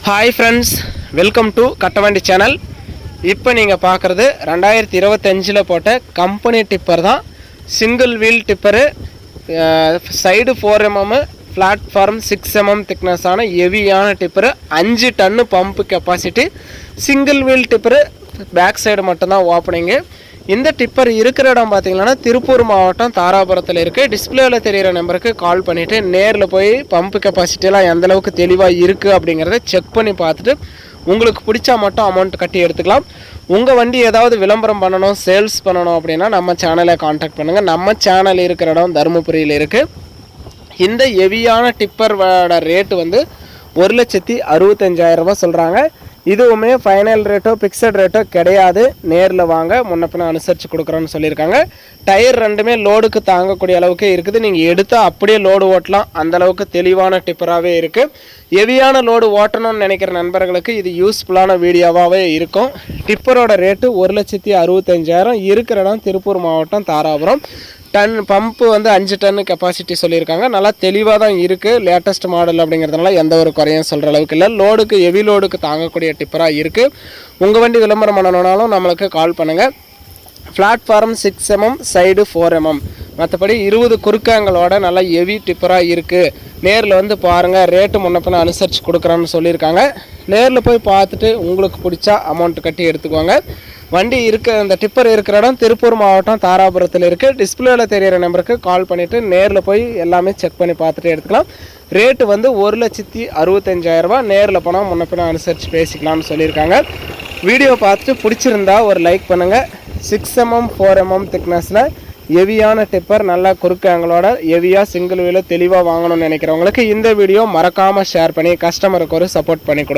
Hi friends, welcome to Kattavandi channel. இப்போ நீங்கள் பார்க்குறது 2025 போட்ட கம்பெனி டிப்பர் தான். Single wheel tipper, side 4mm, platform 6mm திக்னஸான ஹெவியான tipper, 5 ton pump capacity. Single wheel tipper, back side மட்டும்தான் ஓப்பனிங்கு. இந்த டிப்பர் இருக்கிற இடம் பார்த்தீங்கன்னா திருப்பூர் மாவட்டம் தாராபுரத்தில் இருக்குது. டிஸ்பிளேவில் தெரிகிற நம்பருக்கு கால் பண்ணிவிட்டு நேரில் போய் பம்பு கெப்பாசிட்டியெல்லாம் எந்தளவுக்கு தெளிவாக இருக்குது அப்படிங்கிறத செக் பண்ணி பார்த்துட்டு உங்களுக்கு பிடிச்சா மட்டும் அமௌண்ட் கட்டி எடுத்துக்கலாம். உங்கள் வண்டி ஏதாவது விளம்பரம் பண்ணணும், சேல்ஸ் பண்ணணும் அப்படின்னா நம்ம சேனலை கான்டாக்ட் பண்ணுங்கள். நம்ம சேனல் இருக்கிற இடம் தருமபுரியில் இருக்குது. இந்த ஹெவியான டிப்பரோட ரேட்டு வந்து 1,65,000 சொல்கிறாங்க. இதுவுமே ஃபைனல் ரேட்டோ ஃபிக்ஸட் ரேட்டோ கிடையாது. நேரில் வாங்க, முன்ன பின்ன அனுசரித்து கொடுக்குறோன்னு சொல்லியிருக்காங்க. டயர் ரெண்டுமே லோடுக்கு தாங்கக்கூடிய அளவுக்கு இருக்குது. நீங்கள் எடுத்தால் அப்படியே லோடு ஓட்டலாம், அந்தளவுக்கு தெளிவான டிப்பராகவே இருக்குது. ஹெவியான லோடு ஓட்டணும்னு நினைக்கிற நண்பர்களுக்கு இது யூஸ்ஃபுல்லான வீடியோவாகவே இருக்கும். டிப்பரோட ரேட்டு 1,65,000. இருக்கிற இடம் திருப்பூர் மாவட்டம் தாராபுரம். டன் பம்பு வந்து 5 டன்னு கெப்பாசிட்டி சொல்லியிருக்காங்க. நல்லா தெளிவாக தான் இருக்குது. லேட்டஸ்ட் மாடல் அப்படிங்கிறதுனால எந்த ஒரு குறையும் சொல்கிற அளவுக்கு இல்லை. லோடுக்கு ஹெவி லோடுக்கு தாங்கக்கூடிய டிப்பராக இருக்குது. உங்கள் வண்டி விளம்பரம் பண்ணணுன்னாலும் நம்மளுக்கு கால் பண்ணுங்கள். பிளாட்ஃபார்ம் 6mm, சைடு 4mm, மற்றபடி 20 குறுக்காங்களோட நல்லா ஹெவி டிப்பராக இருக்குது. நேரில் வந்து பாருங்கள், ரேட்டு முன்ன பின்ன அனுசரித்து கொடுக்குறோன்னு சொல்லியிருக்காங்க. நேரில் போய் பார்த்துட்டு உங்களுக்கு பிடிச்சா அமௌண்ட் கட்டி எடுத்துக்கோங்க. வண்டி இந்த டிப்பர் இருக்கிற இடம் திருப்பூர் மாவட்டம் தாராபுரத்தில் இருக்குது. டிஸ்பிளேவில் தெரிகிற நம்பருக்கு கால் பண்ணிவிட்டு நேரில் போய் எல்லாமே செக் பண்ணி பார்த்துட்டு எடுத்துக்கலாம். ரேட்டு வந்து 1,65,000. நேரில் போனால் முன்ன பின்ன அனுசரித்து பேசிக்கலாம்னு சொல்லியிருக்காங்க. வீடியோ பார்த்துட்டு பிடிச்சிருந்தா ஒரு லைக் பண்ணுங்கள். 6mm 4mm திக்னஸில் ஹெவியான டிப்பர், நல்லா குறுக்கு ஆங்கிளோட ஹெவியாக சிங்கிள் வீலில் தெளிவாக வாங்கணும்னு நினைக்கிறவங்களுக்கு இந்த வீடியோ மறக்காமல் ஷேர் பண்ணி கஸ்டமருக்கு ஒரு சப்போர்ட் பண்ணி கொடுங்க.